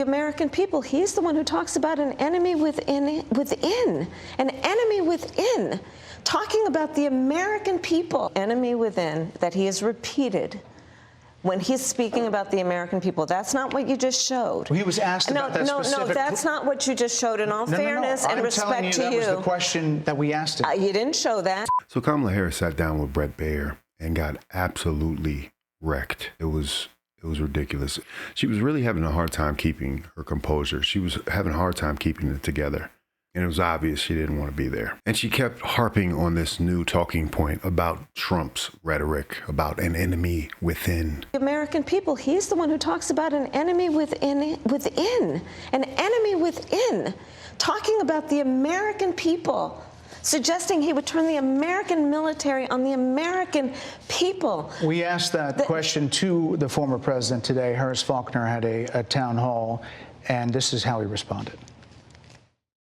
American people. He's the one who talks about an enemy within, an enemy within, talking about the American people, enemy within, that he has repeated when he's speaking about the American people. That's not what you just showed. Well, he was asked about that specific... No, that's not what you just showed. In all fairness and respect to you, that was the question that we asked him. You didn't show that. So Kamala Harris sat down with Bret Baier and got absolutely wrecked. It was ridiculous. She was really having a hard time keeping her composure. She was having a hard time keeping it together. And it was obvious she didn't want to be there. And she kept harping on this new talking point about Trump's rhetoric, about an enemy within. The American people, he's the one who talks about an enemy within, an enemy within, talking about the American people, suggesting he would turn the American military on the American people. We asked that question to the former president today. Harris Faulkner had a town hall, and this is how he responded.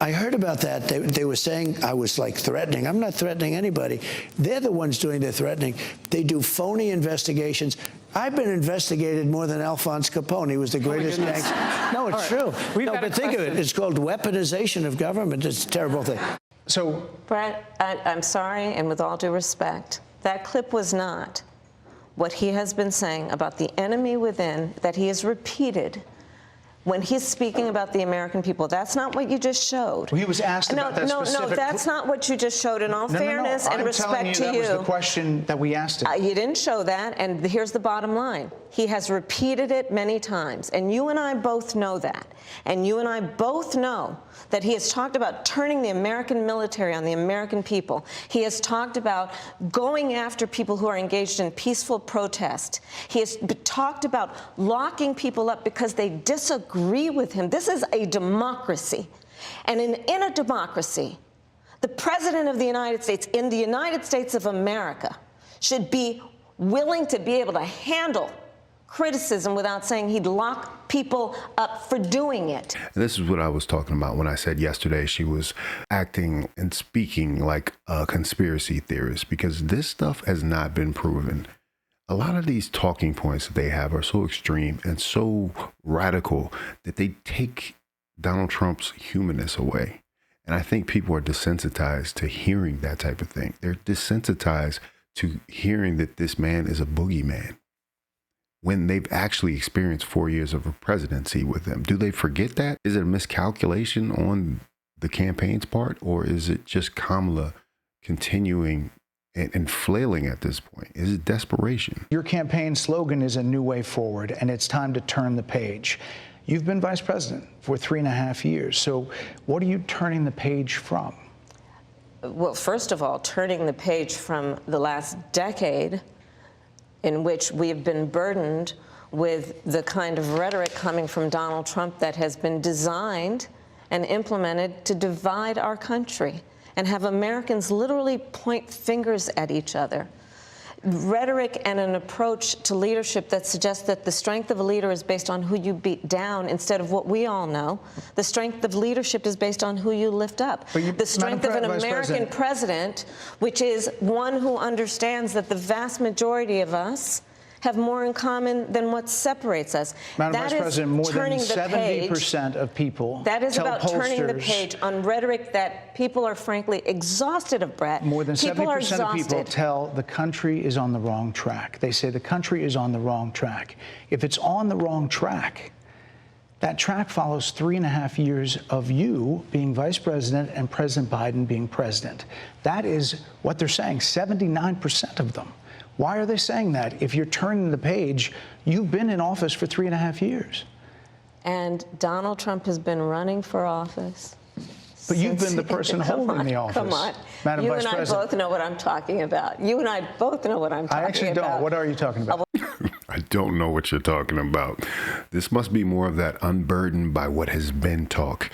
I heard about that. They were saying I was like threatening. I'm not threatening anybody. They're the ones doing the threatening. They do phony investigations. I've been investigated more than Alphonse Capone. He was the greatest gangster. No, it's true. No, but think of it. It's called weaponization of government. It's a terrible thing. So, Brett, I'm sorry, and with all due respect, that clip was not what he has been saying about the enemy within that he has repeated when he's speaking about the American people. That's not what you just showed. Well, he was asked about that specific... No, that's not what you just showed. In all fairness and respect to you, that was the question that we asked him. You didn't show that, and here's the bottom line. He has repeated it many times, and you and I both know that. And you and I both know that he has talked about turning the American military on the American people. He has talked about going after people who are engaged in peaceful protest. He has talked about locking people up because they disagree with him. This is a democracy. And in a democracy, the President of the United States, in the United States of America, should be willing to be able to handle criticism without saying he'd lock people up for doing it. And this is what I was talking about when I said yesterday she was acting and speaking like a conspiracy theorist, because this stuff has not been proven. A lot of these talking points that they have are so extreme and so radical that they take Donald Trump's humanness away. And I think people are desensitized to hearing that type of thing. They're desensitized to hearing that this man is a boogeyman, when they've actually experienced 4 years of a presidency with him. Do they forget that? Is it a miscalculation on the campaign's part, or is it just Kamala continuing and flailing at this point? Is it desperation? Your campaign slogan is a new way forward, and it's time to turn the page. You've been vice president for 3.5 years. So what are you turning the page from? Well, first of all, turning the page from the last decade in which we have been burdened with the kind of rhetoric coming from Donald Trump that has been designed and implemented to divide our country and have Americans literally point fingers at each other. Rhetoric and an approach to leadership that suggests that the strength of a leader is based on who you beat down instead of what we all know. The strength of leadership is based on who you lift up. The strength of an American president, which is one who understands that the vast majority of us have more in common than what separates us. Madam Vice President, more than 70% of people that is tell about pollsters, turning the page on rhetoric that people are frankly exhausted of, Brett. More than 70% of people tell the country is on the wrong track. They say the country is on the wrong track. If it's on the wrong track, that track follows 3.5 years of you being vice president and President Biden being president. That is what they're saying, 79% of them. Why are they saying that? If you're turning the page, you've been in office for 3.5 years. And Donald Trump has been running for office. But you've been the person holding the office. Come on. Madam Vice President. You and I both know what I'm talking about. You and I both know what I'm talking about. I actually don't. What are you talking about? I don't know what you're talking about. This must be more of that unburdened by what has been talk.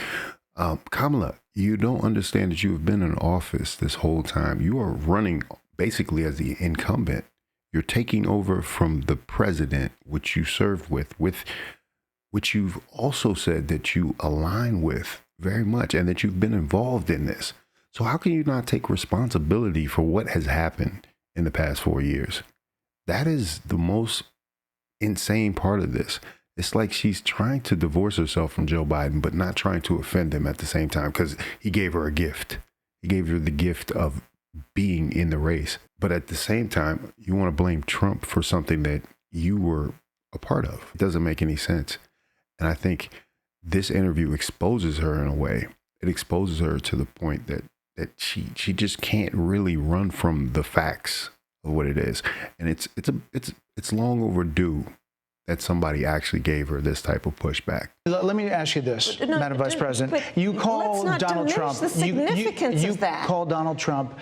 Kamala, you don't understand that you have been in office this whole time. You are running basically as the incumbent. You're taking over from the president, which you served with which you've also said that you align with very much and that you've been involved in this. So how can you not take responsibility for what has happened in the past 4 years? That is the most insane part of this, It's like she's trying to divorce herself from Joe Biden, but not trying to offend him at the same time, because he gave her a gift. He gave her the gift of being in the race. But at the same time, you want to blame Trump for something that you were a part of. It doesn't make any sense. And I think this interview exposes her in a way. It exposes her to the point that she just can't really run from the facts of what it is. And it's long overdue that somebody actually gave her this type of pushback. Let me ask you this, Madam Vice President. You call Donald Trump. The significance of that. You call Donald Trump.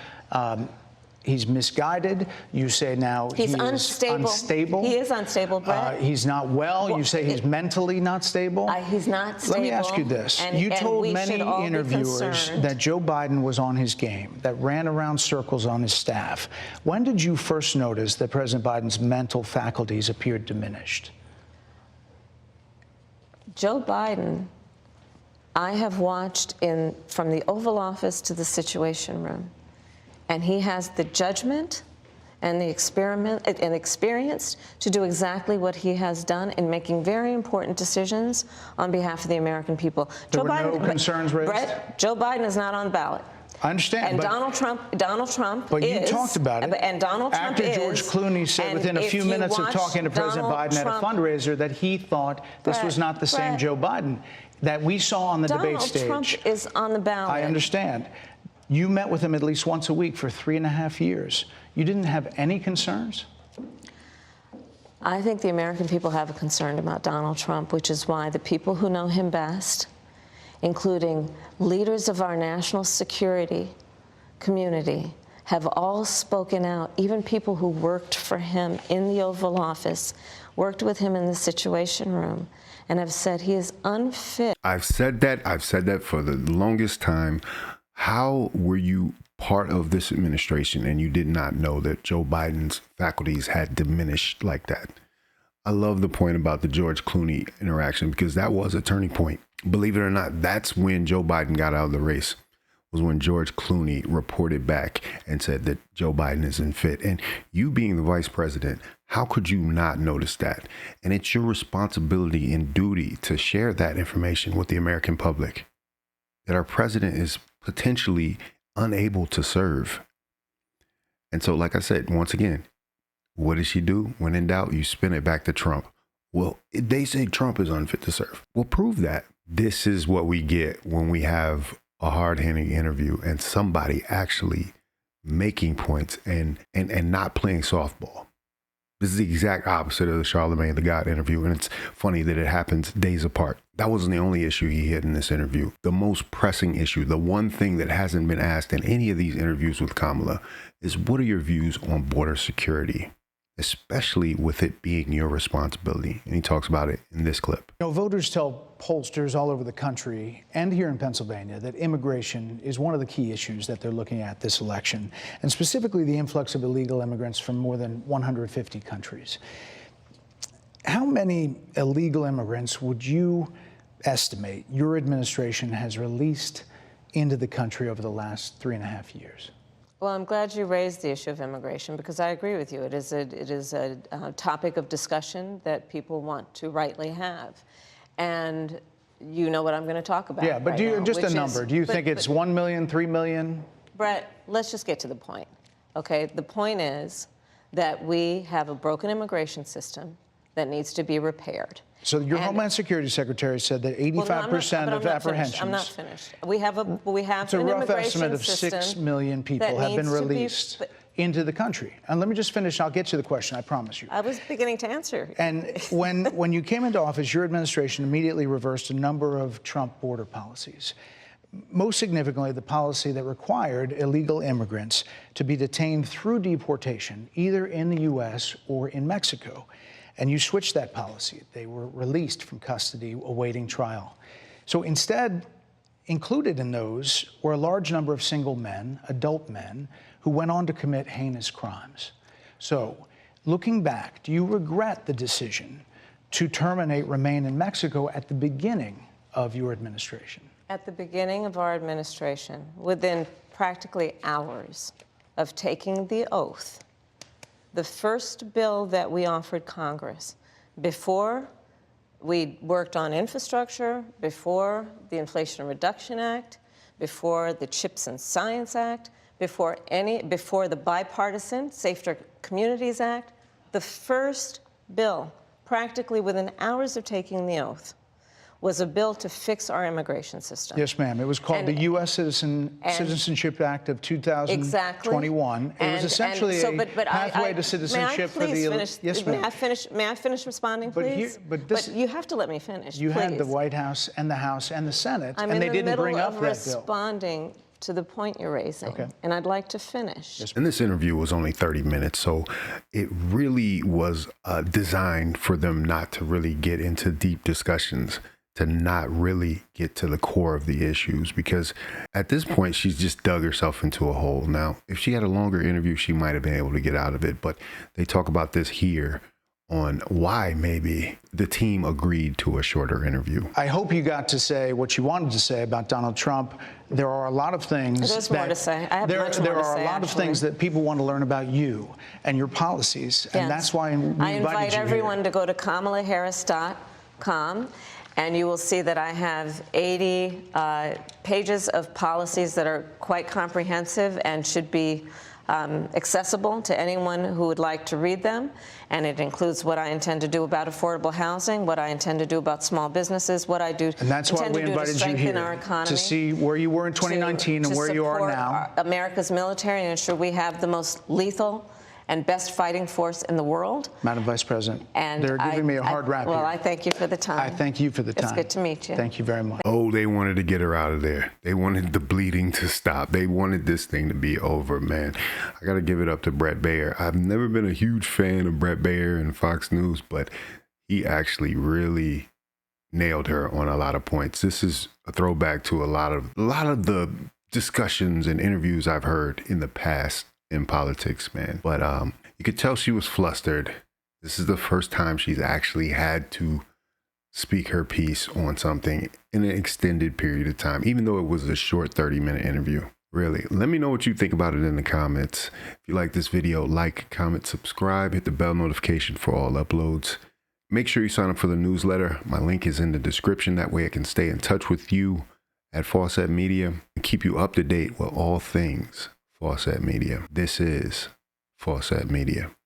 He's misguided. You say now he's unstable. He is unstable, Brett. He's not well. You say he's mentally not stable. He's not stable. Let me ask you this. You told many interviewers that Joe Biden was on his game, that ran around circles on his staff. When did you first notice that President Biden's mental faculties appeared diminished? Joe Biden, I have watched from the Oval Office to the Situation Room. And he has the judgment and the experience to do exactly what he has done in making very important decisions on behalf of the American people. There were no concerns raised? Brett, Joe Biden is not on the ballot. I understand. And Donald Trump but is. You talked about it. And Donald Trump After George Clooney said within a few minutes of talking to President Biden at a fundraiser that he thought this was not the same Joe Biden that we saw on the debate stage. Donald Trump is on the ballot. I understand. You met with him at least once a week for 3.5 years. You didn't have any concerns? I think the American people have a concern about Donald Trump, which is why the people who know him best, including leaders of our national security community, have all spoken out. Even people who worked for him in the Oval Office, worked with him in the Situation Room, and have said he is unfit. I've said that for the longest time. How were you part of this administration and you did not know that Joe Biden's faculties had diminished like that? I love the point about the George Clooney interaction, because that was a turning point. Believe it or not, that's when Joe Biden got out of the race, was when George Clooney reported back and said that Joe Biden isn't fit. And you being the vice president, how could you not notice that? And it's your responsibility and duty to share that information with the American public, that our president is potentially unable to serve. And so, like I said, once again, what did she do? When in doubt, you spin it back to Trump. Well, they say Trump is unfit to serve. Well, prove that. This is what we get when we have a hard-hitting interview and somebody actually making points and not playing softball. This is the exact opposite of the Charlemagne the God interview, and it's funny that it happens days apart. That wasn't the only issue he hit in this interview. The most pressing issue, the one thing that hasn't been asked in any of these interviews with Kamala, is what are your views on border security, especially with it being your responsibility? And he talks about it in this clip. You know, voters tell pollsters all over the country and here in Pennsylvania that immigration is one of the key issues that they're looking at this election, and specifically the influx of illegal immigrants from more than 150 countries. How many illegal immigrants would you estimate your administration has released into the country over the last 3.5 years? Well, I'm glad you raised the issue of immigration, because I agree with you. It is a topic of discussion that people want to rightly have. And you know what I'm going to talk about. Yeah, but do you, just a number. Do you think it's 1 million, 3 million? Brett, let's just get to the point. Okay, the point is that we have a broken immigration system that needs to be repaired. So your Homeland Security Secretary said that 85% of apprehensions. I'm not finished. We have it's a rough estimate of 6 million people have been released into the country. And let me just finish. I'll get to the question, I promise you. I was beginning to answer. And when you came into office, your administration immediately reversed a number of Trump border policies. Most significantly, the policy that required illegal immigrants to be detained through deportation, either in the U.S. or in Mexico. And you switched that policy. They were released from custody awaiting trial. So instead, included in those were a large number of single men, adult men, who went on to commit heinous crimes. So, looking back, do you regret the decision to terminate Remain in Mexico at the beginning of your administration? At the beginning of our administration, within practically hours of taking the oath, the first bill that we offered Congress before We worked on infrastructure before the Inflation Reduction Act, before the CHIPS and Science Act, before the bipartisan Safer Communities Act. The first bill, practically within hours of taking the oath, was a bill to fix our immigration system. Yes, ma'am. It was called the U.S. Citizenship Act of 2021. Exactly. It was essentially a pathway to citizenship for the... Yes, ma'am. May I finish responding, please? But you have to let me finish, You please. had the White House and the House and the Senate, I'm and they didn't bring up that bill. I'm in the middle of responding to the point you're raising, and I'd like to finish. And this interview was only 30 minutes, so it really was designed for them not to really get into deep discussions, to not really get to the core of the issues, because at this point, she's just dug herself into a hole. Now, if she had a longer interview, she might have been able to get out of it, but they talk about this here on why maybe the team agreed to a shorter interview. I hope you got to say what you wanted to say about Donald Trump. There are a lot of things There's more to say. I have much more to say, There are a lot of actually. things that people want to learn about you and your policies, and that's why we invited you I invite everyone here. to go to kamalaharris.com, and you will see that I have 80 pages of policies that are quite comprehensive and should be accessible to anyone who would like to read them. And it includes what I intend to do about affordable housing, what I intend to do about small businesses, what I do And that's why we invited you here, to see where you were in 2019 and where you are now. To support America's military and ensure we have the most lethal and best fighting force in the world. Madam Vice President, And they're giving me a hard rap Well, here. I thank you for the time. I thank you for the time. It's good to meet you. Thank you very much. Oh, they wanted to get her out of there. They wanted the bleeding to stop. They wanted this thing to be over, man. I got to give it up to Bret Baier. I've never been a huge fan of Bret Baier and Fox News, but he actually really nailed her on a lot of points. This is a throwback to a lot of the discussions and interviews I've heard in the past in politics, man. But you could tell she was flustered. This is the first time she's actually had to speak her piece on something in an extended period of time, even though it was a short 30-minute interview. Really, let me know what you think about it in the comments. If you like this video, like, comment, subscribe, hit the bell notification for all uploads. Make sure you sign up for the newsletter. My link is in the description. That way I can stay in touch with you at Faucette Media and keep you up to date with all things Faucette Media. This is Faucette Media.